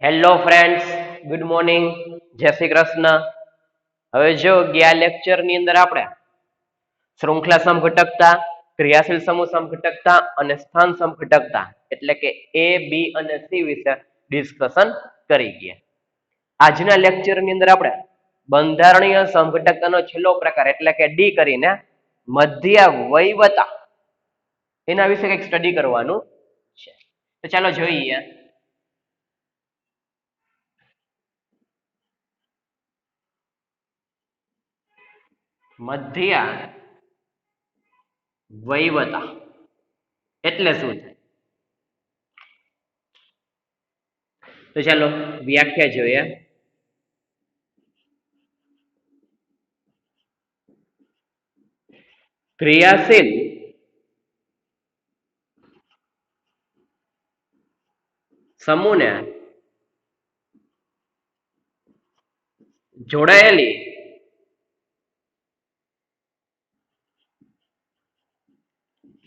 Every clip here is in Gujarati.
હેલો ફ્રેન્ડ્સ, ગુડ મોર્નિંગ, જય શ્રી કૃષ્ણ. હવે જો ગયા લેક્ચર ની અંદર આપણે શૃંખલા સમઘટકતા, ક્રિયાશીલ સમૂહ સમઘટકતા અને સ્થાન સમઘટકતા એટલે કે એ બી અને સી વિશે ડિસ્કશન કરી ગયા. આજના લેક્ચર ની અંદર આપણે બંધારણીય સમઘટકતાનો છેલ્લો પ્રકાર એટલે કે ડી કરીને મધ્યવયવતા એના વિશે કંઈક સ્ટડી કરવાનું છે. તો ચાલો જોઈએ. મધ્યવયવતા એટલે શું છે? તો ચાલો વ્યાખ્યા જોઈએ. ક્રિયાશીલ સમૂહને જોડાયેલી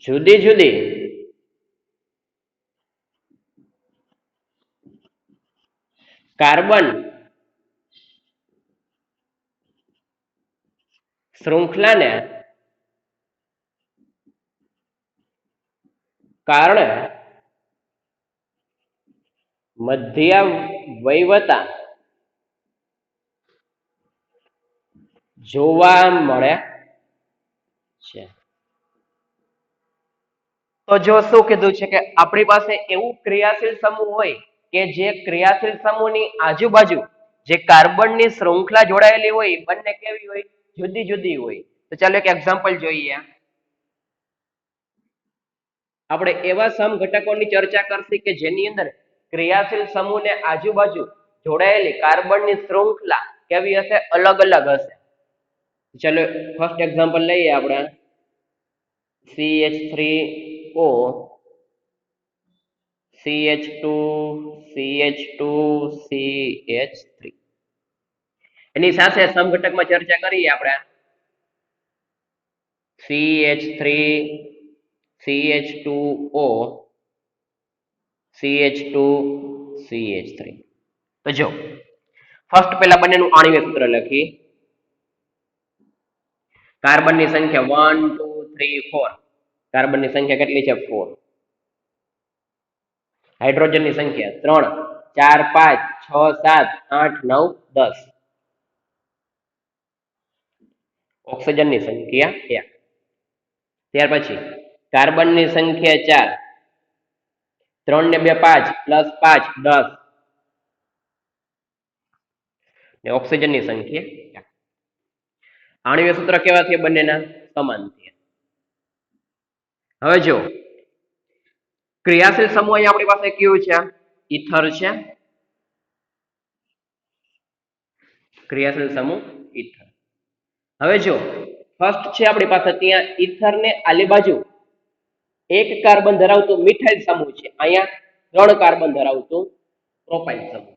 જુદી જુદી કાર્બન શૃંખલાને કારણે મધ્યવયવતા જોવા મળે છે. તો જો શું કીધું છે કે આપણી પાસે એવું ક્રિયાશીલ સમૂહ હોય કે જે ક્રિયાશીલ સમૂહની આજુબાજુ જે કાર્બનની શૃંખલા જોડાયેલી હોય બંને કેવી હોય? જુદી જુદી હોય. તો ચાલો એક એક્ઝામ્પલ જોઈએ. આપણે એવા સમઘટકોની ચર્ચા કરશી કે જેની અંદર ક્રિયાશીલ સમૂહને આજુબાજુ જોડાયેલી કાર્બનની શૃંખલા કેવી હશે? અલગ અલગ હશે. ચલો ફર્સ્ટ એક્ઝામ્પલ લઈએ આપણે. CH3O CH2 CH2 CH3 એની સાથે સમઘટકમાં ચર્ચા કરીએ આપણે. CH3 CH2O CH2 CH3. તો જો ફર્સ્ટ પહેલા બંનેનું આણ્વિક સૂત્ર લખી. કાર્બનની સંખ્યા 1 2 3 4. કાર્બનની સંખ્યા કેટલી છે? 4. હાઇડ્રોજનની સંખ્યા 3 4 5 6 7 8 9 10. ઓક્સિજનની સંખ્યા 1. ત્યાર પછી કાર્બનની સંખ્યા 4 3 ને 2 5 + 5 10 ને ઓક્સિજનની સંખ્યા 1. આણ્વિક સૂત્ર કેવા થયા? બંનેના સમાન થયા. હવે જો ક્રિયાશીલ સમૂહ અહીં આપણી પાસે કયું છે? ઇથર છે. ક્રિયાશીલ સમૂહ ઇથર. હવે જો ફર્સ્ટ છે આપણી પાસે ત્યાં ઇથર ને આલી બાજુ એક કાર્બન ધરાવતું મિથાઇલ સમૂહ છે. અહીંયા 3 કાર્બન ધરાવતું પ્રોપાઇલ સમૂહ.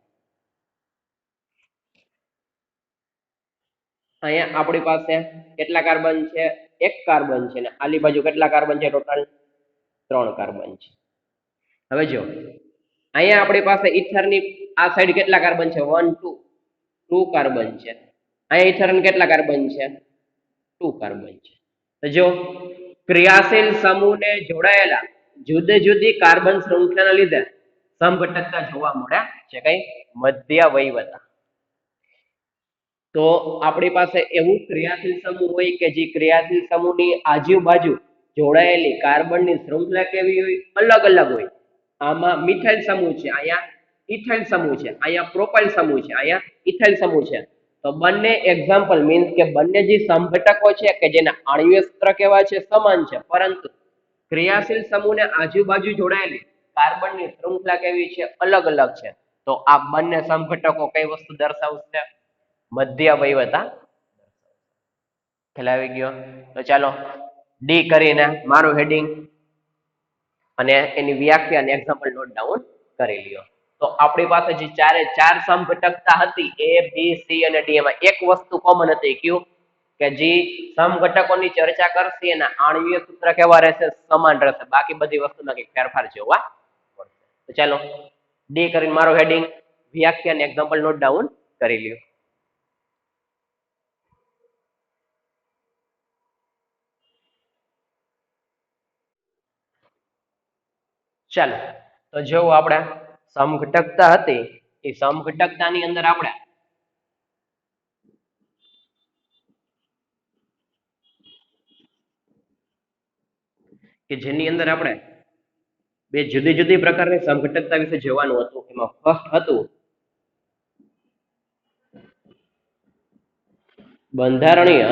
અહીંયા આપણી પાસે કેટલા કાર્બન છે? 1 કાર્બન છે ને આલી બાજુ કેટલા કાર્બન છે? ટોટલ 3 કાર્બન છે. હવે જો અહીંયા આપણી પાસે ઇથરની આ સાઈડ કેટલા કાર્બન છે? 1 2 કાર્બન છે. અહીંયા ઇથર કેટલા કાર્બન છે? 2 કાર્બન છે. તો જો ક્રિયાશીલ સમૂહને જોડાયેલા જુદી જુદી કાર્બન શૃંખલાના લીધે સમઘટકતા જોવા મળે છે. કઈ? મધ્યવયવતા. તો આપણી પાસે એવું ક્રિયાશીલ સમૂહ હોય કે જે ક્રિયાશીલ સમૂહની આજુબાજુ જોડાયેલી કાર્બનની શૃંખલા કેવી હોય? અલગ અલગ હોય. આમાં મિથાઇલ સમૂહ છે, અહીંયા ઇથાઇલ સમૂહ છે, અહીંયા પ્રોપાઇલ સમૂહ છે, અહીંયા ઇથાઇલ સમૂહ છે. તો બંને એક્ઝામ્પલ મીન્સ કે બંને જે સમઘટકો છે કે જેના આણ્વિક સૂત્ર કેવા છે? સમાન છે, પરંતુ ક્રિયાશીલ સમૂહને આજુબાજુ જોડાયેલી કાર્બનની શૃંખલા કેવી છે? અલગ અલગ છે. તો આ બંને સમઘટકો કઈ વસ્તુ દર્શાવશે? મધ્યવયવતા. ખ્યાલ આવી ગયો? તો ચાલો ડી કરીને મારું હેડિંગ અને એની વ્યાખ્યા અને એક્ઝામ્પલ નોટ ડાઉન કરી લ્યો. તો આપણી પાસે જે ચાર સમઘટકતા હતી એ બી સી અને ડી, એમાં એક વસ્તુ કોમન હતી. કયું? કે જે સમઘટકોની ચર્ચા કરશે એના આણ્વિક સૂત્ર કેવા રહેશે? સમાન રહેશે. બાકી બધી વસ્તુમાં કંઈક ફેરફાર જોવા મળશે. તો ચાલો ડી કરીને મારું હેડિંગ વ્યાખ્યા અને એક્ઝામ્પલ નોટ ડાઉન કરી લ્યો. ચાલો તો જો આપણે સમઘટકતા હતી એ સમઘટકતાની અંદર આપણે કે જેની અંદર આપણે બે જુદી જુદી પ્રકારની સમઘટકતા વિશે જોવાનું હતું. એમાં ફર્સ્ટ હતું બંધારણીય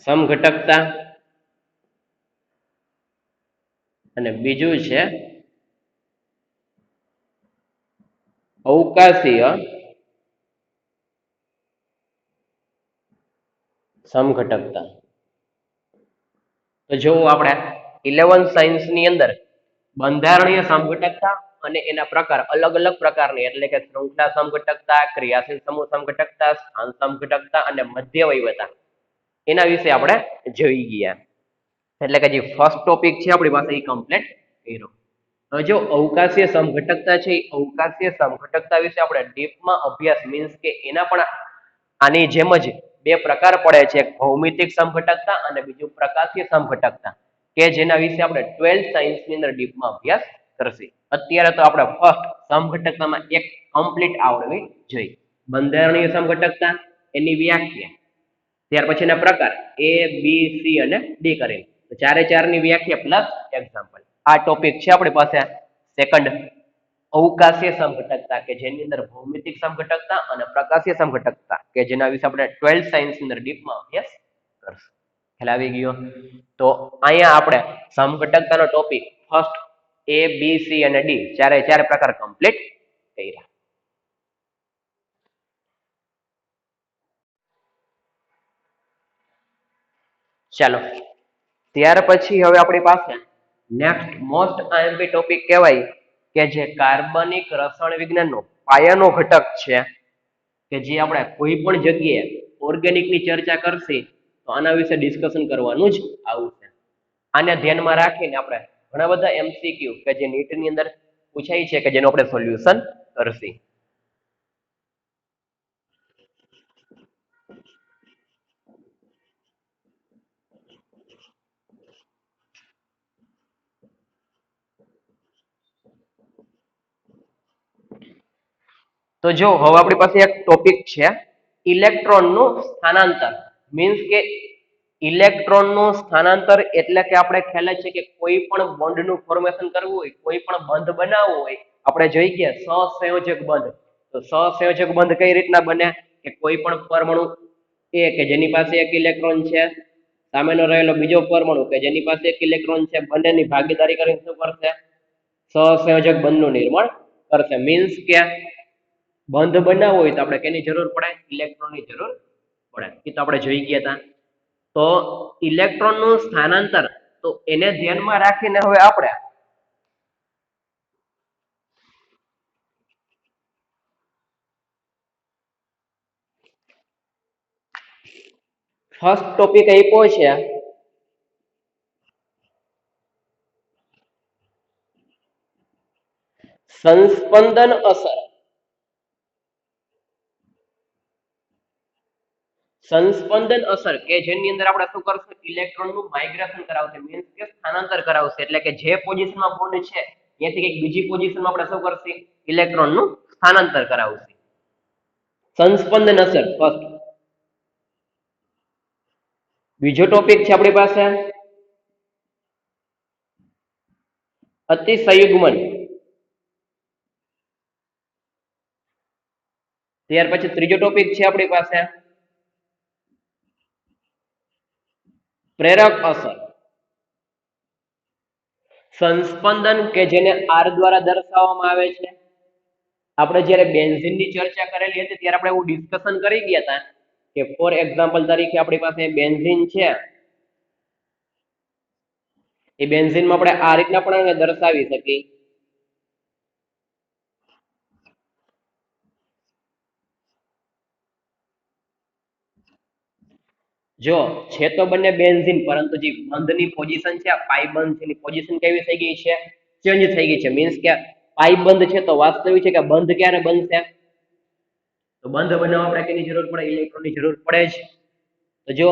સમઘટકતા અને બીજું છે અવકાશીય સમઘટકતા. તો જો આપણે 11 સાયન્સ ની અંદર બંધારણીય સમઘટકતા અને એના પ્રકાર અલગ અલગ પ્રકારની એટલે કે શૃંખલા સમઘટકતા, ક્રિયાશીલ સમૂહ સમઘટકતા, સ્થાન સમઘટકતા અને મધ્યવયવતા એના વિશે આપણે જોઈ ગયા. એટલે કે જે ફર્સ્ટ ટોપિક છે આપણી પાસે એ કમ્પ્લીટ કર્યો. હવે જો અવકાશીય સમઘટકતા છે એ અવકાશીય સમઘટકતા વિશે આપણે ડીપમાં અભ્યાસ મીન્સ કે એના પણ આની જેમ જ બે પ્રકાર પડે છે, એક ભૌમિતિક સમઘટકતા અને બીજું પ્રકાશીય સમઘટકતા, કે જેના વિશે આપણે 12th સાયન્સ ની અંદર ડીપમાં અભ્યાસ કરશે. અત્યારે તો આપણે ફર્સ્ટ સમઘટકતામાં એક કમ્પ્લીટ આવડવી જોઈએ. બંધારણીય સમઘટકતા, એની વ્યાખ્યા, ત્યાર પછીના પ્રકાર A, B, C અને D કરેલ. ચારે ચારની વ્યાખ્યા પ્લસ એક્ઝામ્પલ. આ ટોપિક છે આપણી પાસે સેકન્ડ અવકાશીય સમઘટકતા કે જેની અંદર ભૌમિતિક સમઘટકતા અને પ્રકાશીય સમઘટકતા કે જેના વિશે આપણે 12th સાયન્સ ની અંદર ડીપમાં અભ્યાસ કરશું. ખ્યાલ આવી ગયો? તો અહીંયા આપણે સમઘટકતાનો topic first A, B, C અને D ચારે ચાર પ્રકાર કમ્પ્લીટ કર્યા. ચાલો ત્યાર પછી હવે આપણી પાસે નેક્સ્ટ મોસ્ટ આઈએમપી ટોપિક કહેવાય કે જે કાર્બનિક રસાયણ વિજ્ઞાનનો પાયાનો ઘટક છે કે જે આપણે કોઈ પણ જગ્યાએ ઓર્ગેનિકની ચર્ચા કરશે તો આના વિશે ડિસ્કશન કરવાનું જ આવશે. આને ધ્યાનમાં રાખીને આપણે ઘણા બધા એમસીક્યુ કે જે નીટની અંદર પૂછાય છે કે જેનું આપણે સોલ્યુશન કરશે. તો જો હવે આપણી પાસે એક ટોપિક છે ઇલેક્ટ્રોનનું સ્થાનાંતર. મીન્સ કે ઇલેક્ટ્રોનનું સ્થાનાંતર એટલે કે આપણે ખ્યાલ છે કે કોઈ પણ બોન્ડનું ફોર્મેશન કરવું હોય, કોઈ પણ બંધ બનાવવો હોય, આપણે જોઈ ગયા સહસંયોજક બંધ. તો સહસંયોજક બંધ કઈ રીતના બને કે કોઈ પણ પરમાણુ એ કે જેની પાસે એક ઇલેક્ટ્રોન છે, સામેનો રહેલો બીજો પરમાણુ કે જેની પાસે એક ઇલેક્ટ્રોન છે, બંનેની ભાગીદારી કરીને શું કરશે? સહસંયોજક બંધનું નિર્માણ કરશે. મીન્સ કે બંધ બનાવવો હોય તો આપણે કેની જરૂર પડે? ઇલેક્ટ્રોનની જરૂર પડે. એ તો આપણે જોઈ ગયા હતા. તો ઇલેક્ટ્રોનનું સ્થાનાંતર તો એને ધ્યાનમાં રાખીને હવે આપણે ફર્સ્ટ ટોપિક આપ્યો છે સંસ્પંદન અસર. સંસ્પંદન અસર કે જેની અંદર આપણે શું કરશું? ઇલેક્ટ્રોનનું માઇગ્રેશન કરાવશે. મીન્સ કે સ્થાનાંતર કરાવશે. એટલે કે જે પોઝિશનમાં બોન્ડ છે ત્યાંથી કંઈક બીજી પોઝિશનમાં આપણે શું કરશે? ઇલેક્ટ્રોનનું સ્થાનાંતર કરાવશે. સંસ્પંદન અસર ફર્સ્ટ. બીજો ટોપિક છે આપણી પાસે અતિસંયુગ્મન. ત્યાર પછી ત્રીજો ટોપિક છે આપણી પાસે પ્રેરક અસર. સંસ્પંદન કે જેને આર દ્વારા દર્શાવવામાં આવે છે. આપણે જ્યારે બેન્ઝીનની ચર્ચા કરેલી હતી ત્યારે આપણે એવું ડિસ્કશન કરી ગયા હતા કે ફોર એક્ઝામ્પલ તરીકે આપણી પાસે બેન્ઝીન છે. એ બેન્ઝીનમાં આપણે આ રીતના પણ એને દર્શાવી શકીએ. જો છે તો બંને બેન્ઝીન પરંતુ જે બંધની પોઝિશન છે આ પાઈ બંધ છે એની પોઝિશન કેવી થઈ ગઈ છે? ચેન્જ થઈ ગઈ છે. મીન્સ કે પાઇપ બંધ છે તો વાસ્તવિક છે કે બંધ ક્યારે બનશે? તો બંધ બનાવવા આપણે કેની જરૂર પડે? ઇલેક્ટ્રોનની જરૂર પડે જ. તો જો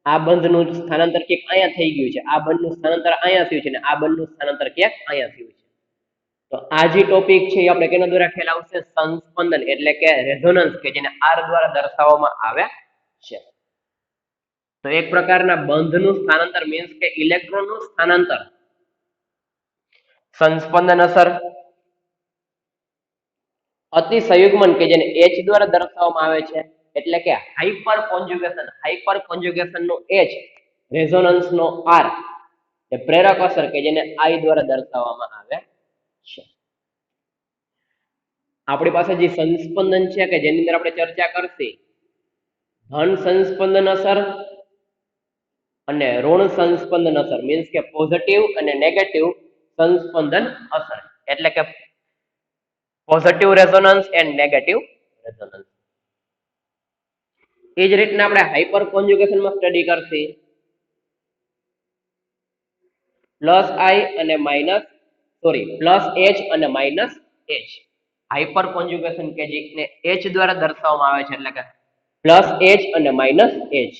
આ બંધનું સ્થાનાંતર ક્યાંક અહીંયા થઈ ગયું છે, આ બંધનું સ્થાનાંતર અહીંયા થયું છે, અને આ બંધનું સ્થાનાંતર ક્યાંક અહીંયા થયું છે. તો આ જે ટોપિક છે એ આપણે કેના દ્વારા ખ્યાલ આવશે? સંસ્પંદન એટલે કે રેઝોનન્સ, કે જેને આર દ્વારા દર્શાવવામાં આવે છે. તો એક પ્રકારના બંધનું સ્થાનાંતર મીન્સ કે ઇલેક્ટ્રોનનું સ્થાનાંતર. સંસ્પંદન અસર અતિસંયુગ્મન કે જેને H દ્વારા દર્શાવવામાં આવે છે, એટલે કે હાઇપર કોન્જ્યુગેશન નો H, રેઝોનન્સ નો R, એ પ્રેરક અસર કે જેને I દ્વારા દર્શાવવામાં આવે છે. આપણી પાસે જે સંસ્પંદન છે કે જેની અંદર આપણે ચર્ચા કરશી, ધન સંસ્પંદન અસર અને ઋણ સંસ્પંદન અસર, મીન્સ કે પોઝિટિવ અને નેગેટિવ સંસ્પંદન અસર, એટલે કે positive resonance and negative resonance. એ જ રીતના આપણે હાઇપર કોન્જ્યુગેશનમાં સ્ટડી કરશી, પ્લસ H અને માઇનસ H. હાઇપર કોન્જ્યુગેશન કે જેને H દ્વારા દર્શાવવામાં આવે છે, એટલે કે પ્લસ H અને માઇનસ H.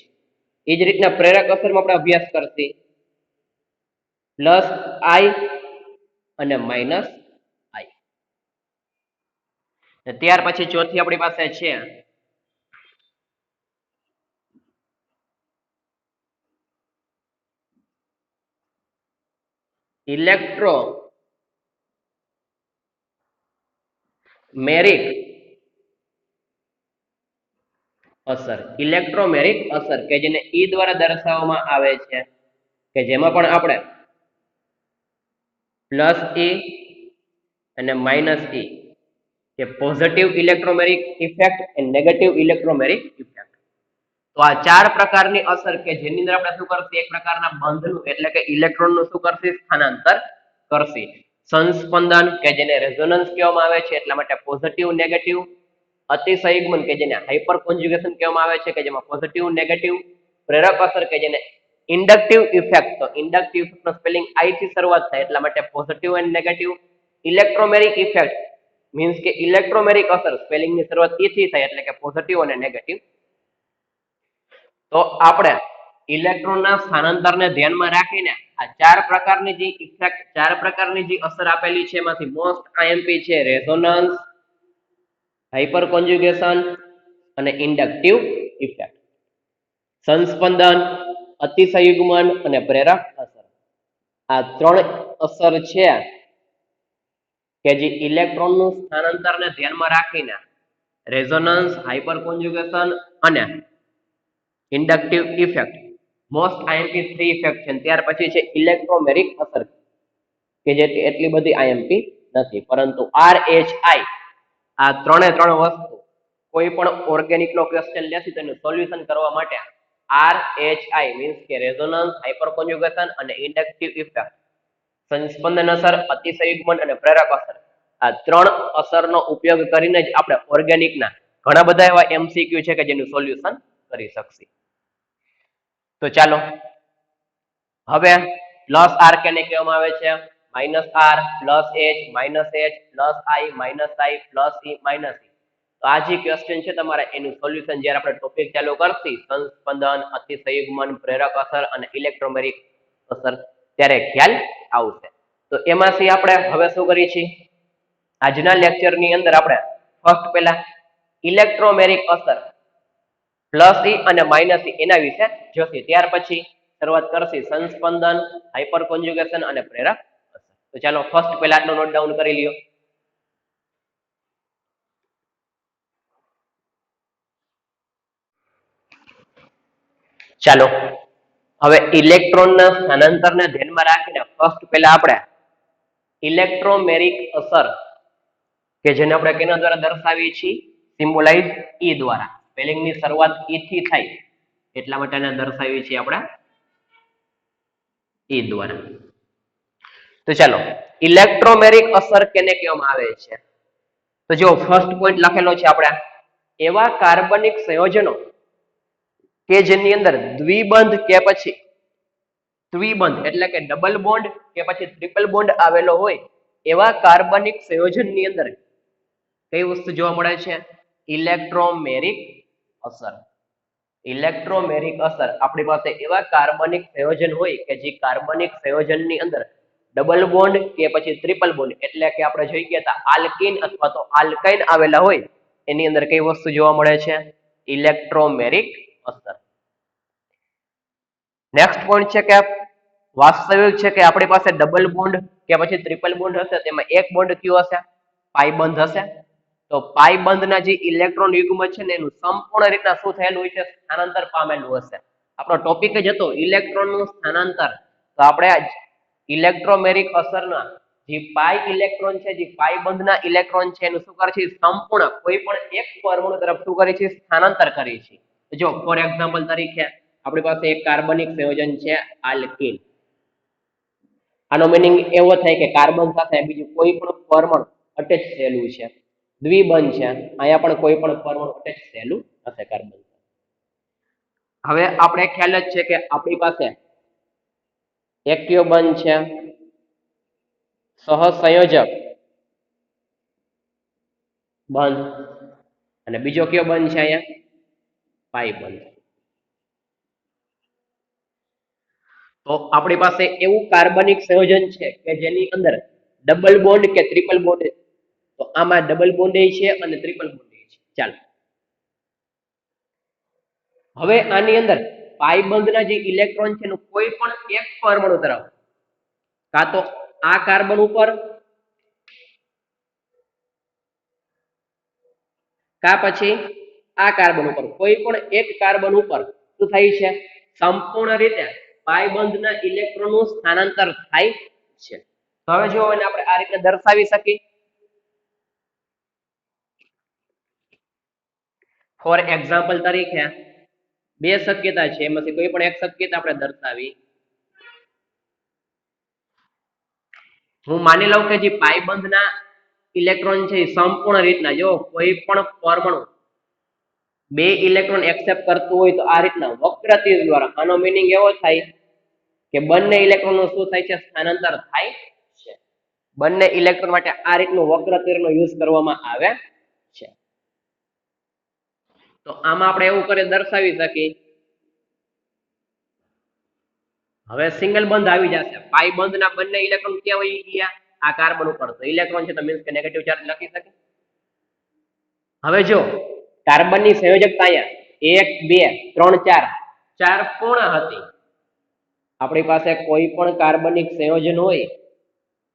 એ જ રીતના પ્રેરક અસરમાં આપણે અભ્યાસ કરશી, પ્લસ I અને માઇનસ I. ત્યાર પછી ચોથી આપણી પાસે છે ઇલેક્ટ્રોમેરિક અસર. ઇલેક્ટ્રોમેરિક અસર કે જેને E દ્વારા દર્શાવવામાં આવે છે, કે જેમાં પણ આપણે પ્લસ E અને માઇનસ E, કે positive electromeric effect and negative electromeric effect. તો આ ચાર પ્રકારની અસર કે જેની અંદર આપણે શું કરશી? એક પ્રકારના બંધનું એટલે કે ઇલેક્ટ્રોનનું શું કરશી? સ્થાનાંતર કરશી. સંસ્પંદન કે જેને રેઝોનન્સ કહેવામાં આવે છે, એટલા માટે પોઝિટિવ નેગેટિવ. અતિસંયુગ્મન કે જેને હાઇપર કોન્જ્યુગેશન કહેવામાં આવે છે, કે જેમાં પોઝિટિવ નેગેટિવ. પ્રેરક અસર કે જેને ઇન્ડક્ટિવ ઇફેક્ટ, તો ઇન્ડક્ટિવ નો સ્પેલિંગ I થી શરૂઆત થાય, એટલા માટે positive and negative. Electromeric effect means કે ઇલેક્ટ્રોમેરિક અસર સ્પેલિંગની શરૂઆત E થી થાય, એટલે કે પોઝિટિવ અને નેગેટિવ. તો આપણે ઇલેક્ટ્રોનના સ્થાનાંતરને ધ્યાનમાં રાખીને આ ચાર પ્રકારની જે ઇફેક્ટ, ચાર પ્રકારની જે અસર આપેલી છે, એમાંથી મોસ્ટ IMP છે રેઝોનન્સ, હાઇપર કોન્જ્યુગેશન અને ઇન્ડક્ટિવ ઇફેક્ટ. સંસ્પંદન, અતિસંયુગ્મન અને પ્રેરક અસર, આ ત્રણ અસર છે કે જે ઇલેક્ટ્રોનનું સ્થાનાંતરને ધ્યાનમાં રાખીને રેઝોનન્સ, હાઇપર કોન્જ્યુગેશન અને inductive effect, most IMP 3 effect છે. ત્યાર પછી છે ઇલેક્ટ્રોમેરિક અસર, કે જે એટલી બધી IMP નથી, પરંતુ RHI, આ ત્રણે ત્રણ વસ્તુ કોઈ પણ ઓર્ગેનિક નો ક્વેશ્ચન લેશી તેનું સોલ્યુશન કરવા માટે RHI મીન્સ કે રેઝોનન્સ, હાઇપર કોન્જ્યુગેશન અને ઇન્ડક્ટિવ ઇફેક્ટ, સંસ્પંદન અસર, અતિસંયુગ્મન અને પ્રેરક અસર, આ ત્રણ અસરનો ઉપયોગ કરીને જ આપણે ઓર્ગેનિકના ઘણા બધા એવા MCQ છે કે જેનું સોલ્યુશન કરી શકશે. તો ચાલો હવે પ્લસ R કેને કહેવામાં આવે છે? Minus R, plus H, minus H, plus I, minus I, plus E, minus E. તો આ જે ક્વેશ્ચન છે તમારે એનું સોલ્યુશન જ્યારે આપણે ટોપિક ચાલુ કરશી, સંસ્પંદન, અતિસંયુગ્મન, પ્રેરક અસર અને ઇલેક્ટ્રોમેરિક અસર, ત્યારે ખ્યાલ આવશે. તો એમાંથી આપણે હવે શું કરીએ છીએ? આજના લેક્ચરની અંદર આપણે ફર્સ્ટ પહેલા ઇલેક્ટ્રોમેરિક અસર પ્લસ E અને માઇનસ E એના વિશે જોશી. ત્યાર પછી શરૂઆત કરશી સંસ્પંદન, હાઇપર કોન્જ્યુગેશન અને પ્રેરક અસર. તો ચાલો ફર્સ્ટ પહેલા આટલો નોટ ડાઉન કરી લ્યો. ચાલો હવે ઇલેક્ટ્રોનના સ્થાનાંતરને ધ્યાનમાં રાખીને ફર્સ્ટ પહેલા આપણે ઇલેક્ટ્રોમેરિક અસર કે જેને આપણે કેના દ્વારા દર્શાવીએ છીએ? સિમ્બોલાઇઝ E દ્વારા. સ્પેલિંગની શરૂઆત E થી થાય, એટલા માટે એને દર્શાવીએ છીએ આપણે E દ્વારા. તો ચાલો ઇલેક્ટ્રોમેરિક અસર કેને કહેવામાં આવે છે? તો જો ફર્સ્ટ પોઈન્ટ લખેલો છે આપણે, એવા કાર્બનિક સંયોજનો કે જેની અંદર દ્વિબંધ કે પછી ત્રિબંધ એટલે કે ડબલ બોન્ડ કે પછી ટ્રિપલ બોન્ડ આવેલો હોય, એવા કાર્બનિક સંયોજનની અંદર કઈ વસ્તુ જોવા મળે છે? ઇલેક્ટ્રોમેરિક અસર. ઇલેક્ટ્રોમેરિક અસર. આપણી પાસે એવા કાર્બનિક સંયોજન હોય કે જે કાર્બનિક સંયોજનની અંદર ડબલ બોન્ડ કે પછી ટ્રિપલ બોન્ડ એટલે કે આપણે જોઈ ગયા હતા આલ્કીન અથવા તો આલ્કાઇન આવેલા હોય એની અંદર કઈ વસ્તુ જોવા મળે છે? ઇલેક્ટ્રોમેરિક અસર. નેક્સ્ટ પોઈન્ટ છે કે વાસ્તવિક છે કે આપણી પાસે ડબલ બોન્ડ કે પછી ટ્રિપલ બોન્ડ હશે તેમાં એક બોન્ડ કયો હશે? પાઈ બંધ હશે. તો પાઈ બંધના જે ઇલેક્ટ્રોન યુગ્મ છે ને એનું સંપૂર્ણ રીતના શું થયેલું હોય છે? સ્થાનાંતર પામેલું હશે. આપણો ટોપિક જ હતો ઇલેક્ટ્રોનનું સ્થાનાંતર. તો આપણે ઇલેક્ટ્રોમેરિક અસરના જે પાઈ ઇલેક્ટ્રોન છે જે પાઈ બંધના ઇલેક્ટ્રોન છે એનું શું કરે છે? સંપૂર્ણ કોઈ પણ એક પરમાણુ તરફ શું કરે છે? સ્થાનાંતર કરે છે. જો ફોર એક્ઝામ્પલ તરીકે આપણી પાસે એક કાર્બનિક સંયોજન છે આલ્કીન. આનો મીનિંગ એવો થાય કે કાર્બન સાથે બીજું કોઈ પણ પરમાણુ અટેચ થયેલું છે. દ્વિબંધ છે. અહીંયા પણ કોઈ પણ પરમાણુ અટેચ થયેલું હશે કાર્બન. હવે આપણે ખ્યાલ જ છે કે આપણી પાસે એક્ટિવ બંધ છે, સહસંયોજક બંધ અને બીજો કયો બંધ છે અહીંયા? પાઈ બંધ. તો આપણી પાસે એવું કાર્બનિક સંયોજન છે કે જેની અંદર ડબલ બોન્ડ કે ટ્રિપલ બોન્ડ, તો આમાં ડબલ બોન્ડ છે અને ટ્રિપલ બોન્ડ છે. ચાલો હવે આની અંદર પાઈ બંધના જે ઇલેક્ટ્રોન છે એનું કોઈ પણ એક પરમાણુ તરફ કાં તો આ કાર્બન ઉપર કાં પછી આ કાર્બન ઉપર કોઈ પણ એક કાર્બન ઉપર શું થાય છે? સંપૂર્ણ રીતે પાઈ બંધના ઇલેક્ટ્રોનનું સ્થાનાંતર થાય છે. તો હવે જો એને આપણે આ રીતે દર્શાવી શકીએ. ફોર એક્ઝામ્પલ તરીકે બે શક્યતા છે એમાંથી કોઈ પણ એક શક્યતા આપણે દર્શાવી. હું માની લઉં કે જે પાઈ બંધના ઇલેક્ટ્રોન છે એ સંપૂર્ણ રીતના જો કોઈ પણ પરમાણુ બે ઇલેક્ટ્રોન એક્સેપ્ટ કરતું હોય તો આ રીતના વક્ર તીર દ્વારા, આનો મીનિંગ એવો થાય કે બંને ઇલેક્ટ્રોનનું શું થાય છે? સ્થાનાંતર થાય છે. બંને ઇલેક્ટ્રોન માટે આ રીતનું વક્ર તીરનો યુઝ કરવામાં આવે છે. તો આમાં આપણે એવું કરી દર્શાવી શકીએ. હવે સિંગલ બંધ આવી જશે. પાઈ બંધના બંને ઇલેક્ટ્રોન ક્યાં વહી ગયા? આ કાર્બન ઉપર. તો ઇલેક્ટ્રોન છે તો મીન્સ કે નેગેટિવ ચાર્જ લખી શકે. હવે જો કાર્બનની સંયોજકતા અહીંયા 1 2 3 4 ચાર પૂર્ણ હતી. આપણી પાસે કોઈ પણ કાર્બનિક સંયોજન હોય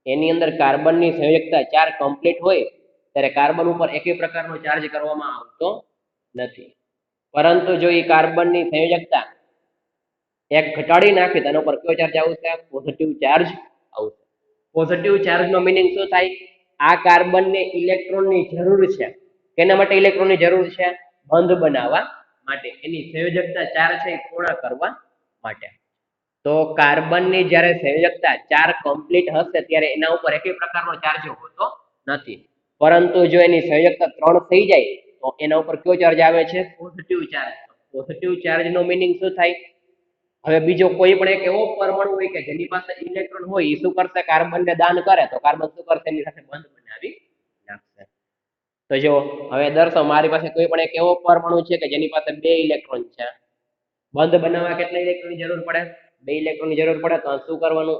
એની અંદર કાર્બનની સંયોજકતા 4 કમ્પ્લીટ હોય ત્યારે કાર્બન ઉપર એકેય પ્રકારનો ચાર્જ કરવામાં આવતો નથી. પરંતુ જો એ કાર્બનની સંયોજકતા એક ઘટાડી નાખી તો એના ઉપર કયો ચાર્જ આવશે? પોઝિટિવ ચાર્જ આવશે. પોઝિટિવ ચાર્જનો મીનિંગ શું થાય? આ કાર્બનને ઇલેક્ટ્રોનની જરૂર છે. કેના માટે ઇલેક્ટ્રોનની જરૂર છે? બંધ બનાવવા માટે. એની સંયોજકતા 4 છે એ પૂર્ણ કરવા માટે. તો કાર્બનની જ્યારે સંયોજકતા 4 કમ્પ્લીટ હશે ત્યારે એના ઉપર એકેય પ્રકારનો ચાર્જ હોતો નથી. પરંતુ જો એની સંયોજકતા 3 થઈ જાય તો એના ઉપર કયો ચાર્જ આવે છે? Positive charge. પોઝિટિવ ચાર્જનો મીનિંગ શું થાય? હવે બીજો કોઈ પણ એક એવો પરમાણુ હોય કે જેની પાસે ઇલેક્ટ્રોન હોય એ શું કરશે? કાર્બનને દાન કરે તો કાર્બન શું કરશે? એની સાથે બંધ બનાવી નાખશે. તો જો હવે દર્શાવો મારી પાસે કોઈ પણ એક એવો પરમાણુ છે કે જેની પાસે 2 ઇલેક્ટ્રોન છે. બંધ બનાવવા કેટલા ઇલેક્ટ્રોનની જરૂર પડે? 2 ઇલેક્ટ્રોનની જરૂર પડે. તો શું કરવાનું?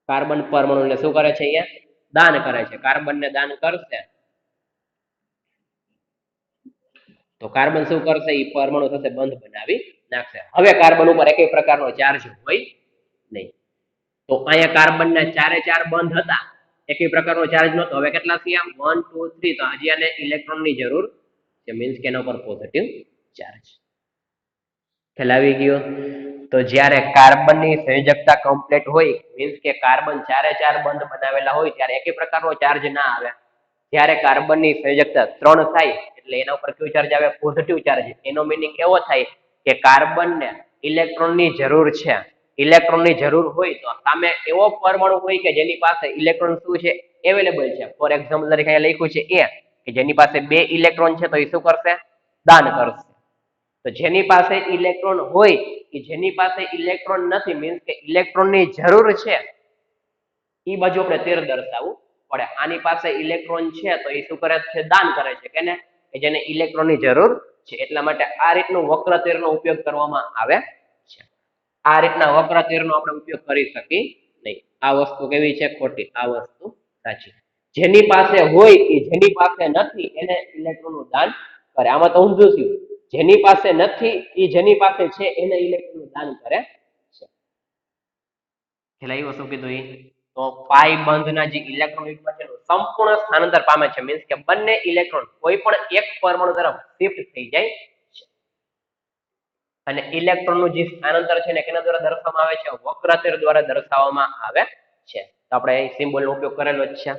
કાર્બન પરમાણુને શું કરે છે? અહીંયા દાન કરે છે. કાર્બનને દાન કરશે તો કાર્બન શું કરશે? એ પરમાણુ સાથે બંધ બનાવી નાખશે. હવે કાર્બન ઉપર એકેય પ્રકારનો ચાર્જ હોય નહીં. તો અહીંયા કાર્બનના 4 બંધ હતા, એકેય પ્રકારનો ચાર્જ નહોતો. હવે કેટલા થયા? 1 2 3. તો હજી આને ઇલેક્ટ્રોનની જરૂર છે. મીન્સ કે એના ઉપર પોઝિટિવ ચાર્જ. ખ્યાલ આવી ગયો? તો જ્યારે કાર્બનની સંયોજકતા કમ્પ્લીટ હોય મીન્સ કે કાર્બન 4 બંધ બનાવેલા હોય ત્યારે એકેય પ્રકારનો ચાર્જ ના આવે. જ્યારે કાર્બનની સંયોજકતા 3 થાય એટલે એના ઉપર કયો ચાર્જ આવે? Positive charge. એનો મીનિંગ એવો થાય કે કાર્બનને ઇલેક્ટ્રોનની જરૂર છે. ઇલેક્ટ્રોનની જરૂર હોય તો સામે એવો પરમાણુ હોય કે જેની પાસે ઇલેક્ટ્રોન શું છે? અવેલેબલ છે. ફોર એક્ઝામ્પલ તરીકે અહીંયા લખ્યું છે એ કે જેની પાસે 2 ઇલેક્ટ્રોન છે તો એ શું કરશે? દાન કરશે. તો જેની પાસે ઇલેક્ટ્રોન હોય કે જેની પાસે ઇલેક્ટ્રોન નથી મીન્સ કે ઇલેક્ટ્રોનની જરૂર છે એ બાજુ આપણે તીર દર્શાવવું પડે. આની પાસે ઇલેક્ટ્રોન છે તો એ શું કરે છે? દાન કરે છે કેને? કે જેને ઇલેક્ટ્રોનની જરૂર છે. એટલા માટે આ રીતનું વક્ર તીરનો ઉપયોગ કરવામાં આવે છે. આ રીતના વક્ર તીરનો આપણે ઉપયોગ કરી શકીએ નહીં. આ વસ્તુ કેવી છે? ખોટી. આ વસ્તુ સાચી. જેની પાસે હોય એ જેની પાસે નથી એને ઇલેક્ટ્રોનનું દાન કરે. આમાં તો ઊંધું થયું. જેની પાસે નથી એ જેની પાસે છે એને ઇલેક્ટ્રોનનું દાન કરે છે. એટલે એ વસ્તુ કીધું એ તો પાઈ બંધના જે ઇલેક્ટ્રોન છે સંપૂર્ણ સ્થાનાંતર પામે છે. મીન્સ કે બંને ઇલેક્ટ્રોન કોઈ પણ એક પરમાણુ તરફ શિફ્ટ થઈ જાય છે. અને ઇલેક્ટ્રોનનું જે સ્થાનાંતર છે ને કેના દ્વારા દર્શાવવામાં આવે છે? વક્ર તીર દ્વારા દર્શાવવામાં આવે છે. તો આપણે અહીં સિમ્બોલનો ઉપયોગ કરેલો જ છે.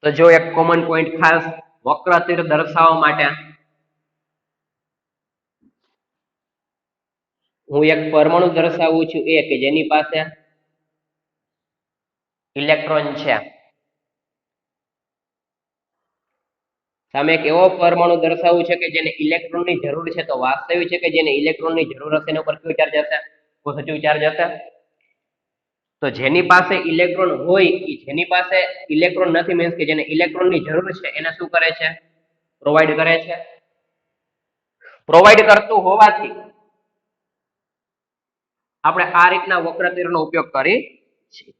તો જો એક કોમન પોઈન્ટ ખાસ વક્ર તીર દર્શાવવા માટે હું એક પરમાણુ દર્શાવું છું એ કે જેની પાસે ઇલેક્ટ્રોન છે. સામે એક એવો પરમાણુ દર્શાવવું છે કે જેને ઇલેક્ટ્રોનની જરૂર છે. તો વાસ્તવિક છે કે જેને ઇલેક્ટ્રોનની જરૂર હશે એના પર કયો ચાર્જ હશે? પોઝિટિવ ચાર્જ હશે. તો જેની પાસે ઇલેક્ટ્રોન હોય એ જેની પાસે ઇલેક્ટ્રોન નથી મીન્સ કે જેને ઇલેક્ટ્રોનની જરૂર છે એને શું કરે છે? પ્રોવાઈડ કરે છે. પ્રોવાઈડ કરતું હોવાથી આપણે આ રીતના વક્ર તીરનો ઉપયોગ કરી છીએ.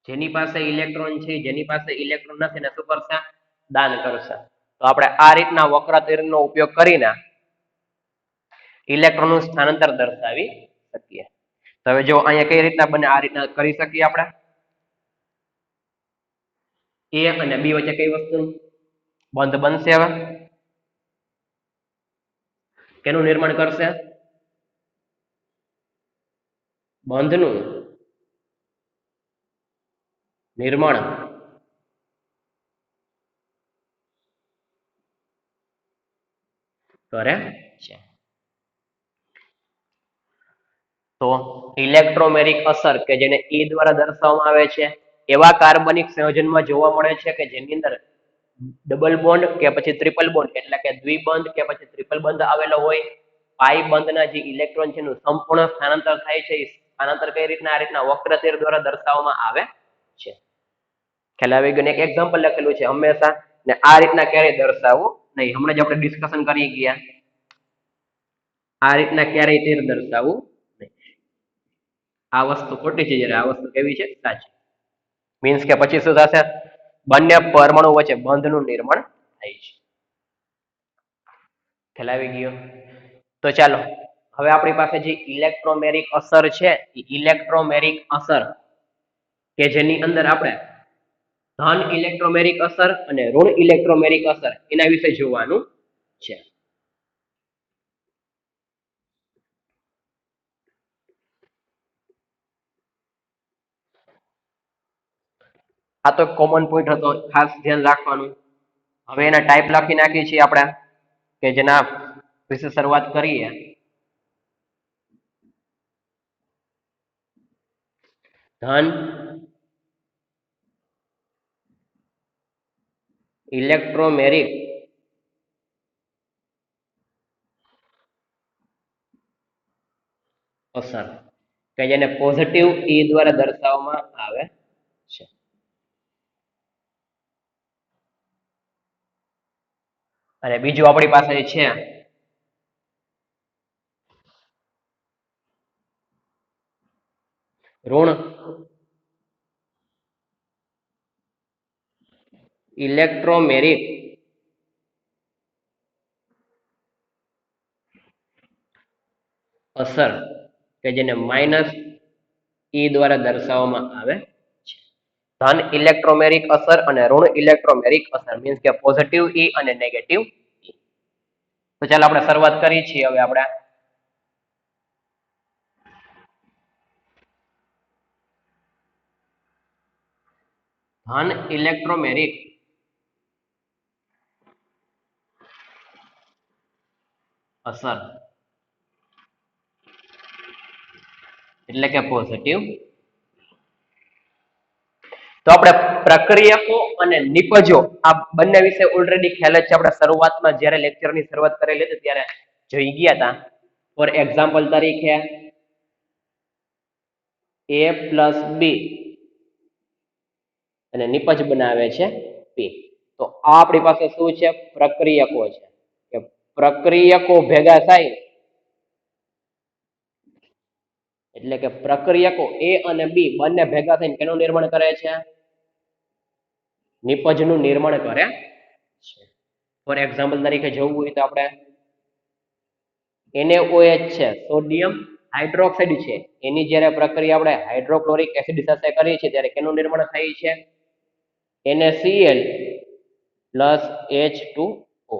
જેની પાસે ઇલેક્ટ્રોન છે જેની પાસે ઇલેક્ટ્રોન નથી ને શું કરશે? દાન કરશે. તો આપણે આ રીતના વક્ર તીરનો ઉપયોગ કરીને ઇલેક્ટ્રોનનું સ્થાનાંતર દર્શાવી શકીએ. તો હવે જો અહીંયા કઈ રીતના બને? આ રીતના કરી શકીએ આપણે. એ અને બી વચ્ચે કઈ વસ્તુ બંધ બનશે? હવે કેનું નિર્માણ કરશે? બંધનું નિર્માણ કરે છે. તો ઇલેક્ટ્રોમેરિક અસર કે જેને E દ્વારા દર્શાવવામાં આવે છે એવા કાર્બનિક સંયોજનમાં જોવા મળે છે કે જેની અંદર ડબલ બોન્ડ કે પછી ટ્રિપલ બોન્ડ એટલે કે દ્વિબંધ કે પછી ટ્રિપલ બંધ આવેલો હોય. પાઈ બંધના જે ઇલેક્ટ્રોન છે એનું સંપૂર્ણ સ્થાનાંતર થાય છે. સ્થાનાંતર કઈ રીતના? આ રીતના વક્ર તીર દ્વારા દર્શાવવામાં આવે છે. ખ્યાલ આવી ગયો? એક એક્ઝામ્પલ લખેલું છે હંમેશા ને આ રીતના ક્યારેય દર્શાવવું નહીં. હમણાં જ આપણે ડિસ્કશન કરી ગયા. આ રીતના ક્યારેય તીર દર્શાવવું નહીં. આ વસ્તુ ખોટી છે જ્યારે આ વસ્તુ કેવી છે? સાચી. મીન્સ કે પછી શું થશે? બંને પરમાણુ વચ્ચે બંધનું નિર્માણ થાય છે. ખ્યાલ આવી ગયો? તો ચાલો હવે આપણી પાસે જે ઇલેક્ટ્રોમેરિક અસર છે એ ઇલેક્ટ્રોમેરિક અસર કે જેની અંદર આપણે ધન ઇલેક્ટ્રોમેરિક અસર અને ઋણ ઇલેક્ટ્રોમેરિક અસર એના વિશે જોવાનું છે. આ તો કોમન પોઈન્ટ હતો, ખાસ ધ્યાન રાખવાનું. હવે એના ટાઈપ લખી નાખીએ છીએ આપણે કે જેના વિશે શરૂઆત કરીએ. ધન ઇલેક્ટ્રોમેરિક અસર કે જેને પોઝિટિવ E દ્વારા દર્શાવવામાં આવે છે. અને બીજું આપણી પાસે છે ઋણ ઇલેક્ટ્રોમેરિક અસર કે જેને માઇનસ E દ્વારા દર્શાવવામાં આવે છે. ધન ઇલેક્ટ્રોમેરિક અસર અને ઋણ ઇલેક્ટ્રોમેરિક અસર મીન્સ કે પોઝિટિવ E અને નેગેટિવ E. તો ચાલો આપણે શરૂઆત કરી છીએ. હવે આપણે ધન ઇલેક્ટ્રોમેરિક અસર એટલે કે પોઝિટિવ. તો આપણે પ્રક્રિયકો અને નિપજો આ બંને વિશે ઓલરેડી ખ્યાલ જ છે. આપણે શરૂઆતમાં જ્યારે લેક્ચરની શરૂઆત કરેલી હતી ત્યારે જોઈ ગયા હતા. ફોર એક્ઝામ્પલ તરીકે a પ્લસ બી અને નિપજ બનાવે છે પી. તો આ આપણી પાસે શું છે? પ્રક્રિયકો છે. કે પ્રક્રિયકો ભેગા થાય એટલે કે પ્રક્રિયકો એ અને બી બંને ભેગા થઈને કેનું નિર્માણ કરે છે? નિપજનું નિર્માણ કરે છે. ફોર એક્ઝામ્પલ તરીકે જોવું હોય તો આપણે NaOH છે, સોડિયમ હાઇડ્રોક્સાઇડ છે, એની જ્યારે પ્રક્રિયા આપણે હાઇડ્રોક્લોરિક એસિડ સાથે કરીએ છીએ ત્યારે કેનું નિર્માણ થાય છે? NaCl plus H2O.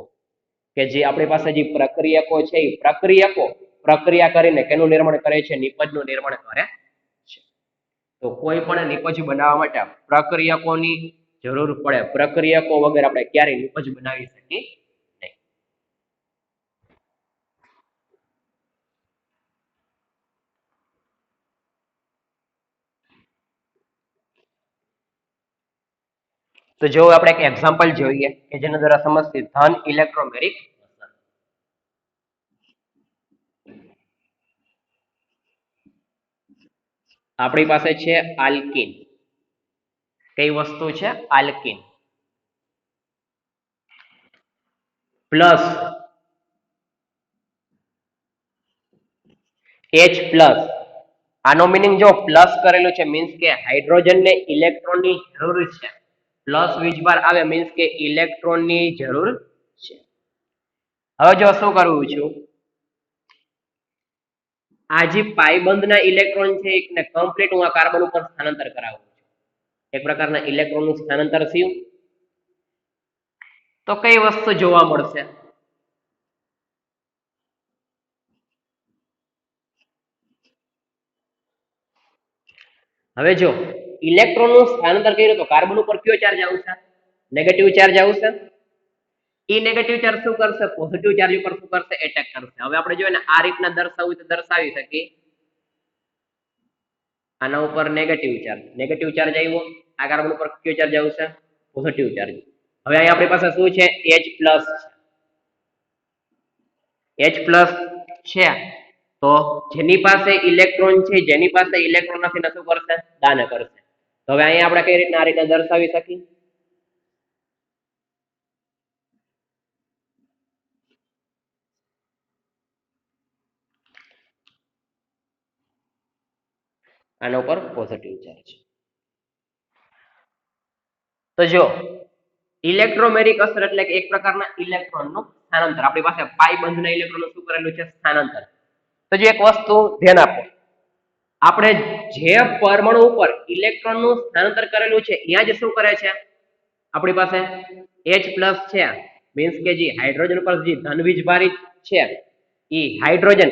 કે જે આપણી પાસે જે પ્રક્રિયકો છે એ પ્રક્રિયકો પ્રક્રિયા કરીને કેનું નિર્માણ કરે છે? નિપજનું નિર્માણ કરે છે. તો કોઈ પણ નિપજ બનાવવા માટે પ્રક્રિયકોની જરૂર પડે. પ્રક્રિયકો વગર આપણે ક્યારેય નિપજ બનાવી શકીએ નહીં. તો જો આપણે એક એક્ઝામ્પલ જોઈએ કે જેના દ્વારા સમજશે ધન ઇલેક્ટ્રોમેરિક અસર. આપણી પાસે છે આલ્કિન. કઈ વસ્તુ છે? Alkyne plus H plus. આનો મીનિંગ જો પ્લસ કરેલું છે મીન્સ કે હાઇડ્રોજન ને ઇલેક્ટ્રોન ની જરૂર છે. પ્લસ વીજભાર આવે મીન્સ કે ઇલેક્ટ્રોન ની જરૂર છે. હવે જો શું કરવું છું, આ જે પાઈબંધના ઇલેક્ટ્રોન છે એને કમ્પ્લીટ હું આ કાર્બન ઉપર સ્થાનાંતર કરાવું છું. એક પ્રકારના ઇલેક્ટ્રોનનું સ્થાનાંતર થયું. તો કઈ વસ્તુ જોવા મળશે? હવે જો ઇલેક્ટ્રોનનું સ્થાનાંતર કર્યું તો કાર્બન ઉપર કયો ચાર્જ આવશે? નેગેટિવ ચાર્જ આવશે. ઈ નેગેટિવ ચાર્જ શું કરશે? પોઝિટિવ ચાર્જ ઉપર શું કરશે? એટેક કરશે. હવે આપણે જોઈએ ને આ રીતના દર્શાવવું તો દર્શાવી શકીએ. આના ઉપર નેગેટિવ ચાર્જ આવ્યો. આ કાર્બન ઉપર કયો ચાર્જ આવશે? Positive charge. હવે અહીં આપણી પાસે શું છે? H plus. H પ્લસ છે તો જેની પાસે ઇલેક્ટ્રોન છે, જેની પાસે ઇલેક્ટ્રોન નથી ને શું કરશે? દાન કરશે. તો હવે અહીંયા આપણે કઈ રીતના આ રીતના દર્શાવી શકીએ? આના ઉપર પોઝિટિવ ચાર્જ. તો જો ઇલેક્ટ્રોમેરિક અસર એટલે કે એક પ્રકારના ઇલેક્ટ્રોનનું સ્થાનાંતર. આપણી પાસે પાઈ બંધના ઇલેક્ટ્રોન શું કરેલું છે? સ્થાનાંતર. તો જો એક વસ્તુ ધ્યાન આપો, આપણે જે પરમાણુ ઉપર ઇલેક્ટ્રોનનું સ્થાનાંતર કરેલું છે ત્યાં જ શું કરે છે? આપણી પાસે H પ્લસ છે મીન્સ કે જે હાઇડ્રોજન ઉપર જે ધનવીજ ભારિત છે એ હાઇડ્રોજન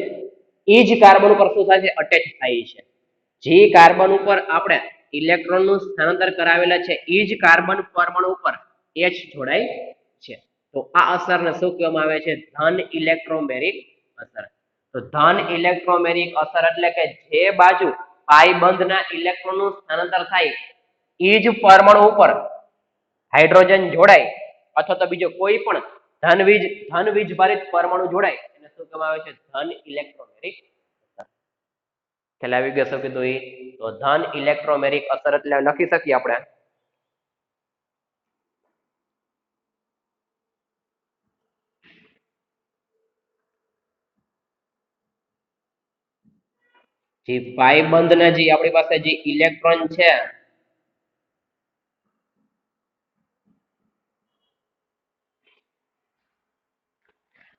એ જ કાર્બન ઉપર શું થાય છે? અટેચ થાય છે. જે કાર્બન ઉપર આપણે ઇલેક્ટ્રોનનું સ્થાનાંતર કરાવેલા છે એ જ કાર્બન પરમાણુ ઉપર H જોડાય છે. તો આ અસરને શું કહેવામાં આવે છે? ધન ઇલેક્ટ્રોમેરિક અસર. તો ધન ઇલેક્ટ્રોમેરિક અસર એટલે કે જે બાજુ પાઈ બંધના ઇલેક્ટ્રોનનું સ્થાનાંતર થાય એ જ પરમાણુ ઉપર હાઇડ્રોજન જોડાય અથવા તો બીજો કોઈ પણ ધનવીજ ભારિત પરમાણુ જોડાય એને શું કહેવામાં આવે છે? ધન ઇલેક્ટ્રોમેરિક અસર. ખ્યાલ આવી ગયો શું કીધું? તો ધન ઇલેક્ટ્રોમેરિક અસર એટલે લખી શકીએ આપણે જે પાઈ બંધના જે આપણી પાસે જે ઇલેક્ટ્રોન છે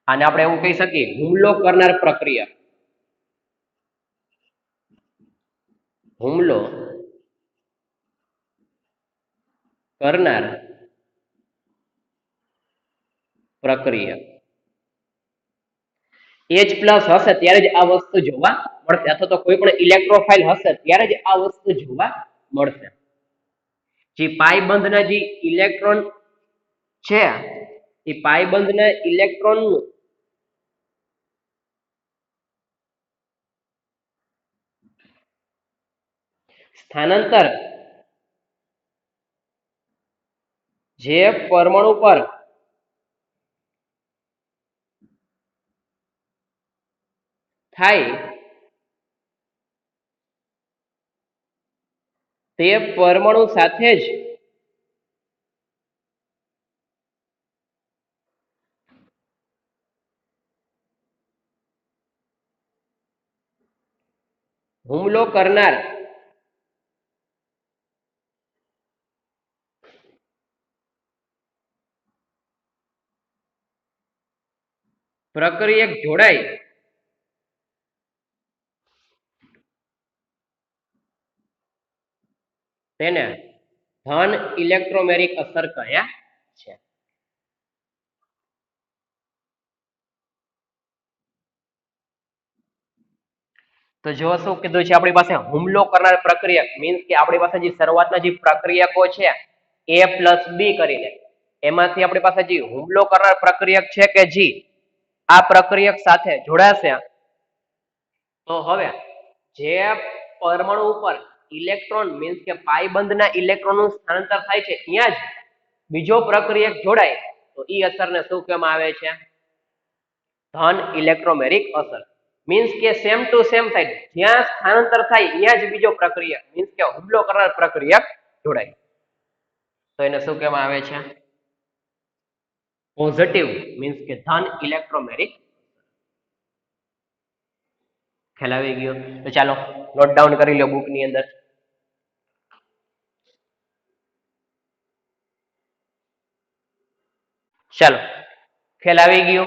આને આપણે એવું કહી શકીએ હુમલો કરનાર પ્રક્રિયા. હુમલો કરનાર પ્રક્રિયા. H પ્લસ હશે ત્યારે જ આ વસ્તુ જોવા મળશે અથવા તો કોઈ પણ ઇલેક્ટ્રોફાઇલ હશે ત્યારે જ આ વસ્તુ જોવા મળશે. જે પાયબંધના જે ઇલેક્ટ્રોન છે એ પાયબંધના ઇલેક્ટ્રોનનું સ્થાનાંતર જે પરમાણુ પર થાય તે પરમાણુ સાથે જ હુમલો કરનાર પ્રક્રિયક જોડાય તેને ધન ઇલેક્ટ્રોમેરિક અસર કહે છે. તો જો શું કીધું છે આપણી પાસે હુમલો કરનાર પ્રક્રિયક મીન્સ કે આપણી પાસે જે શરૂઆતના જે પ્રક્રિયકો છે A પ્લસ B કરીને એમાંથી આપણી પાસે જે હુમલો કરનાર પ્રક્રિયક છે કે જી આ પ્રક્રિયક સાથે જોડાશે તો હવે જે પરમાણુ ઉપર ઇલેક્ટ્રોન મીન્સ કે પાયબંધના ઇલેક્ટ્રોનનું સ્થાનાંતર થાય છે ત્યાં જ બીજો પ્રક્રિયક જોડાય તો એ અસરને શું કહેવામાં આવે છે ધન ઇલેક્ટ્રોમેરિક અસર મીન્સ કે સેમ ટુ સેમ સાઇડ જ્યાં સ્થાનાંતર થાય ત્યાં જ બીજો પ્રક્રિયક મીન્સ કે હુમલો કરનાર પ્રક્રિયક જોડાય તો એને શું કહેવામાં આવે છે પોઝિટિવ મીન્સ કે ધન ઇલેક્ટ્રોમેરિક ખ્યાલ આવી ગયો તો ચાલો નોટ ડાઉન કરી લો બુક ની અંદર ચાલો ખ્યાલ આવી ગયો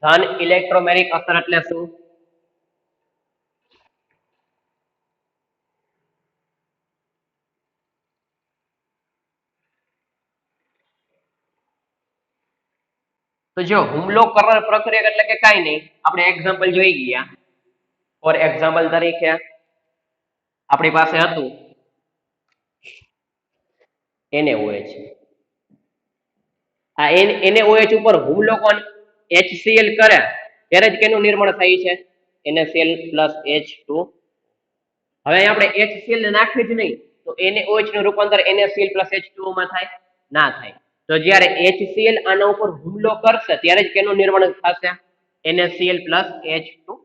ધન ઇલેક્ટ્રોમેરિક અસર એટલે શું તો જો હુમલો કરનાર પ્રક્રિયક એટલે કે કાઈ નહીં આપણે એક્ઝામ્પલ જોઈ ગયા ફોર એક્ઝામ્પલ તરીકે આપણી પાસે હતું NaOH આ NaOH ઉપર હુમલો કોણ HCl કરે ત્યારે જ કેનું નિર્માણ થાય છે NaCl H2 હવે આપણે HCl ને નાખવી જ નહીં તો NaOH નું રૂપાંતર NaCl H2 માં થાય ના થાય તો જ્યારે HCl આના ઉપર હુમલો કરશે ત્યારે જ કેનું નિર્માણ થશે NaCl H2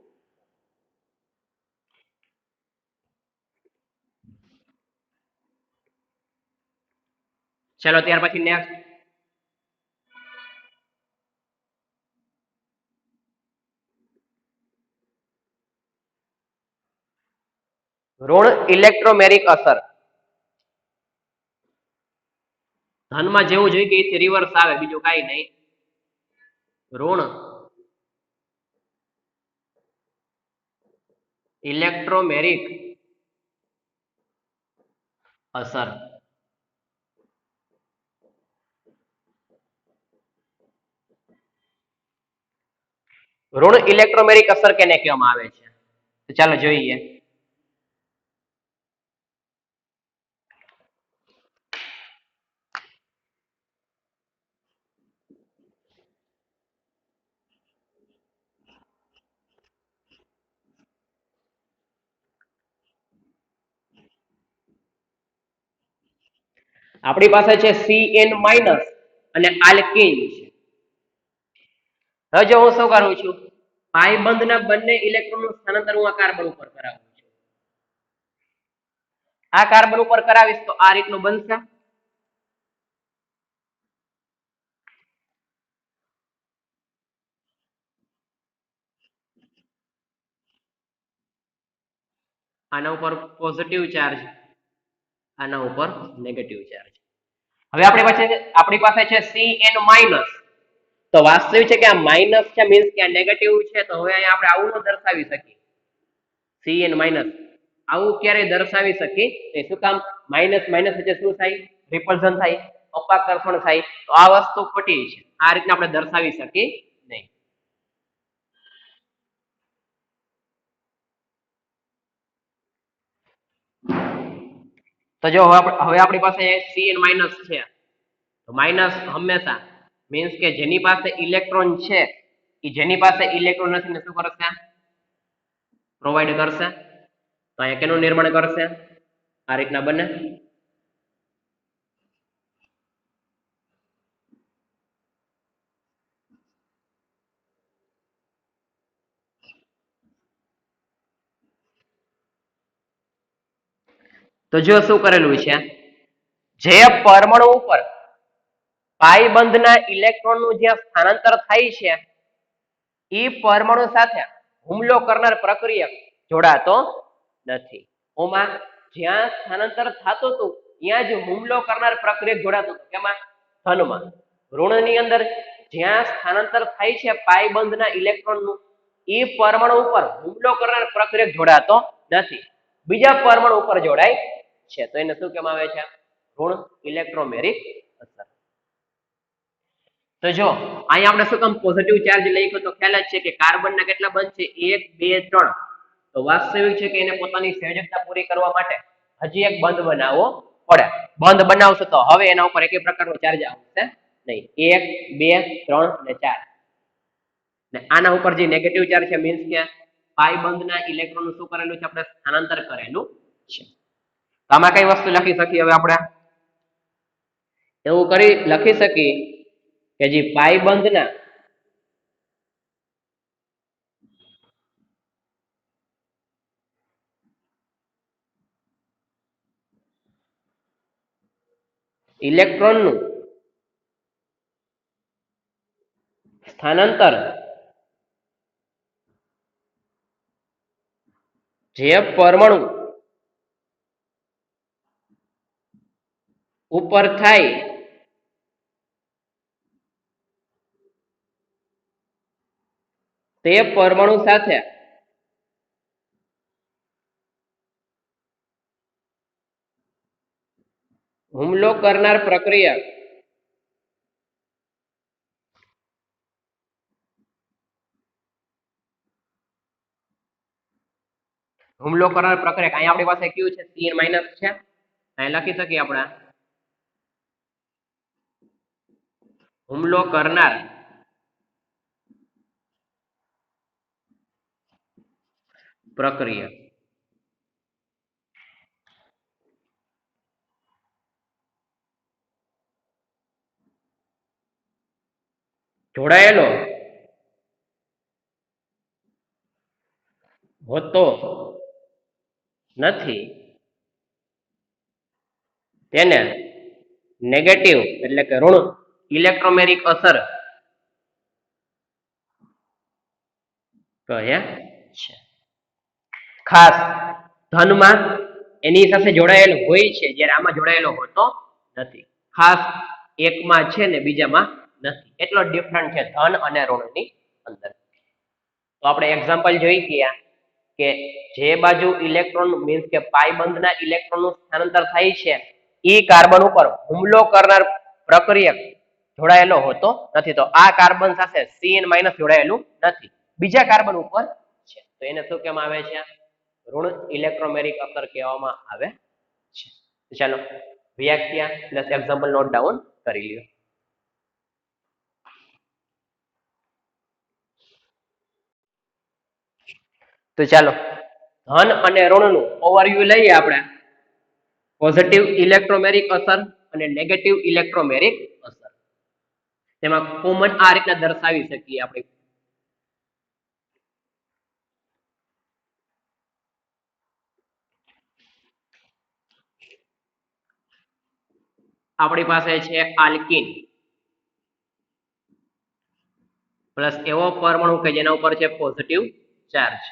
ચલો ત્યાર પછી નેક્સ્ટ ઋણ ઇલેક્ટ્રોમેરિક અસર ધનમાં જેવું જોઈએ કે એ રિવર્સ આવે બીજું કાઈ નહીં ઋણ ઇલેક્ટ્રોમેરિક અસર ઋણ ઇલેક્ટ્રોમેરિક અસર કેને કહેવામાં આવે છે તો ચાલો જોઈએ આપણી પાસે છે Cn માઇનસ અને આલ્કેન છે હવે જો હું શું કરું છું પાયબંધના બંને ઇલેક્ટ્રોનનું સ્થાનાંતર હું આ કાર્બન ઉપર કરાવું છું આ કાર્બન ઉપર કરાવીશ તો આ રીતનું બનશે આના ઉપર પોઝિટિવ ચાર્જ આના ઉપર નેગેટિવ ચાર્જ હવે આપણી પાસે છે Cn માઇનસ તો વાસ્તવિક છે કે આ માઇનસ છે મીન્સ કે આ નેગેટિવ છે તો હવે અહીંયા આપણે આવું ન દર્શાવી શકીએ Cn માઇનસ આવું ક્યારે દર્શાવી શકીએ એ શું કામ માઇનસ માઇનસ એટલે શું થાય રિપલ્ઝન થાય અપાકર્ષણ થાય તો આ વસ્તુ ખોટી છે આ રીતના આપણે દર્શાવી શકીએ નહીં તો જો હવે આપણી પાસે Cn માઇનસ છે, તો માઇનસ હંમેશા મીન્સ કે જેની પાસે ઇલેક્ટ્રોન છે એ જેની પાસે ઇલેક્ટ્રોન નથી ને શું કરશે, પ્રોવાઈડ કરશે. તો અહીંયા કેનું નિર્માણ કરશે, આ રીતના બને. તો જો શું કરેલું છે, જે પરમાણુ ઉપર પાઈ બંધના ઇલેક્ટ્રોનનું જે સ્થાનાંતર થાય છે એ પરમાણુ સાથે હુમલો કરનાર પ્રક્રિયક જોડાતો નથી. ઓમાં જ્યાં સ્થાનાંતર થતું હતું ત્યાં જ હુમલો કરનાર પ્રક્રિયક જોડાતું હતું. કેમાં, ધનમાં. ઋણની અંદર જ્યાં સ્થાનાંતર થાય છે પાઈ બંધના ઇલેક્ટ્રોનનું એ પરમાણુ ઉપર હુમલો કરનાર પ્રક્રિયક જોડાતો નથી, બીજા પરમાણુ ઉપર જોડાય છે. તો એને શું કહેવામાં આવે છે, ઋણ ઇલેક્ટ્રોમેરિક અસર. તો જો અહીંયા આપણે શું કામ પોઝિટિવ ચાર્જ લખ્યો, તો ખ્યાલ જ છે કે કાર્બનના કેટલા બંધ છે, 1 2 3. તો વાસ્તવિક છે કે એને પોતાની સંયોજકતા પૂરી કરવા માટે હજી એક બંધ બનાવવો પડે. બંધ બનાવશો તો હવે એના ઉપર એક પ્રકારનો ચાર્જ આવશે નહીં. 1 2 3 અને 4. ને આના ઉપર જે નેગેટિવ ચાર્જ છે મીન્સ કે પાઈ બંધના ઇલેક્ટ્રોન શું કરેલું છે, આપણે સ્થાનાંતર કરેલું છે. તો આમાં કઈ વસ્તુ લખી શકીએ, હવે આપણે એવું લખી શકીએ કે જે પાઈ બંધના ઇલેક્ટ્રોનનું સ્થાનાંતર જે પરમાણુ ઉપર થાય તે પરમાણુ સાથે હુમલો કરનાર પ્રક્રિયા હુમલો કરનાર પ્રક્રિયા અહીંયા આપણી પાસે કયું છે, Cn માઇનસ છે. અહીં લખી શકીએ આપણે હુમલો કરનાર પ્રક્રિયા. જોડાયેલો હોતો નથી તેને નેગેટિવ એટલે કે ઋણ ઇલેક્ટ્રોમેરિક અસર કહે છે. ખાસ ધનમાં એની સાથે જોડાયેલ હોય છે, જ્યારે આમાં જોડાયેલો હોતો નથી. ખાસ એકમાં છે ને બીજામાં નથી, એટલો ડિફરન્ટ છે ધન અને ઋણની અંદર. તો આપણે એક્ઝામ્પલ જોઈ ગયા કે જે બાજુ ઇલેક્ટ્રોન મીન્સ કે પાઈ બંધના ઇલેક્ટ્રોનનું સ્થાનાંતર થાય છે એ કાર્બન ઉપર હુમલો કરનાર પ્રક્રિયક જોડાયેલો હોતો નથી. તો આ કાર્બન સાથે Cn માઇનસ જોડાયેલું નથી, બીજા કાર્બન ઉપર છે. તો એને શું કહેવામાં આવે છે, ઋણ ઇલેક્ટ્રોમેરિક અસર કહેવામાં આવે છે. ચાલો વ્યાખ્યા પ્લસ એક્ઝામ્પલ નોટ ડાઉન કરી લ્યો. તો ચાલો ધન અને ઋણનું ઓવરવ્યુ લઈએ આપણે. પોઝિટિવ ઇલેક્ટ્રોમેરિક અસર અને નેગેટિવ ઇલેક્ટ્રોમેરિક અસર. તેમાં કોમન આ રીતના દર્શાવી શકીએ આપણે. આપણી પાસે છે આલ્કીન પ્લસ એવો પરમાણુ કે જેના ઉપર છે પોઝિટિવ ચાર્જ.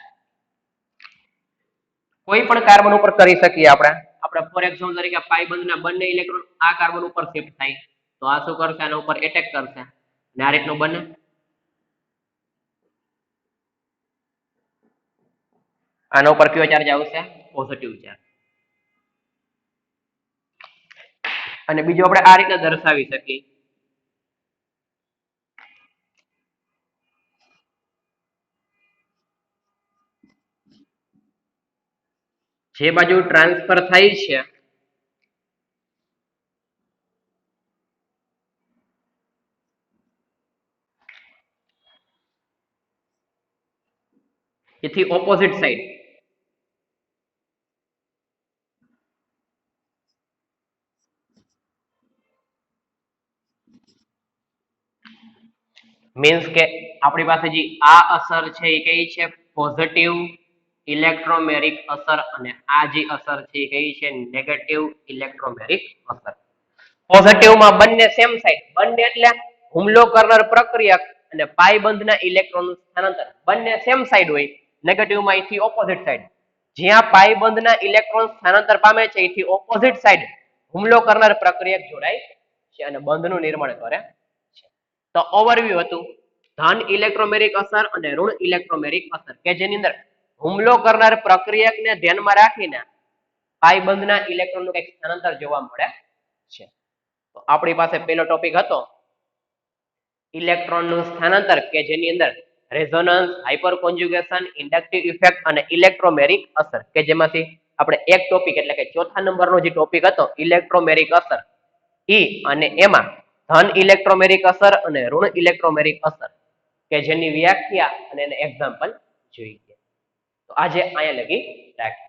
કોઈ પણ કાર્બન ઉપર કરી શકીએ આપણે ફોર એક્ઝામ્પલ તરીકે પાઈ બંધના બંને ઇલેક્ટ્રોન આ કાર્બન ઉપર શિફ્ટ થાય, તો આ શું કરશે, આના ઉપર એટેક કરશે અને આ રીતનું બને. આના ઉપર કયો ચાર્જ આવશે, પોઝિટિવ ચાર્જ. અને બીજું આપણે આ રીતે દર્શાવી શકીએ જે બાજુ ટ્રાન્સફર થાય છે એથી ઓપોઝિટ સાઈડ મીન્સ કે આપણી પાસે જે આ અસર છે એ કઈ છે પોઝિટિવ ઇલેક્ટ્રોમેરિક અસર અને આ જે અસર છે એ કઈ છે નેગેટિવ ઇલેક્ટ્રોમેરિક અસર. પોઝિટિવમાં બંને સેમ સાઈડ, બંને એટલે હુમલો કરનાર પ્રક્રિયક અને પાયબંધના ઇલેક્ટ્રોનનું સ્થાનાંતર બંને સેમ સાઈડ હોય. નેગેટિવમાં એથી ઓપોઝિટ સાઈડ, જ્યાં પાયબંધના ઇલેક્ટ્રોન સ્થાનાંતર પામે છે એથી ઓપોઝિટ સાઈડ હુમલો કરનાર પ્રક્રિયક જોડાય છે અને બંધનું નિર્માણ કરે છે. તો ઓવરવ્યુ હતું ધન ઇલેક્ટ્રોમેરિક અસર અને ઋણ ઇલેક્ટ્રોમેરિક અસર કે જેની અંદર હુમલો કરનાર પ્રક્રિયકને ધ્યાનમાં રાખીને પાયબંધના ઇલેક્ટ્રોનનું કંઈક સ્થાનાંતર જોવા મળે છે. તો આપણી પાસે પહેલો ટોપિક હતો ઇલેક્ટ્રોનનું સ્થાનાંતર કે જેની અંદર resonance, hyper conjugation, inductive effect અને ઇલેક્ટ્રોમેરિક અસર કે જેમાંથી આપણે એક ટોપિક એટલે કે ચોથા નંબરનો જે ટોપિક હતો ઇલેક્ટ્રોમેરિક અસર અને એમાં ધન ઇલેક્ટ્રોમેરિક અસર અને ઋણ ઇલેક્ટ્રોમેરિક અસર કે જેની વ્યાખ્યા અને એને એક્ઝામ્પલ જોઈએ. તો આજે અહીંયા લગી રાખીએ.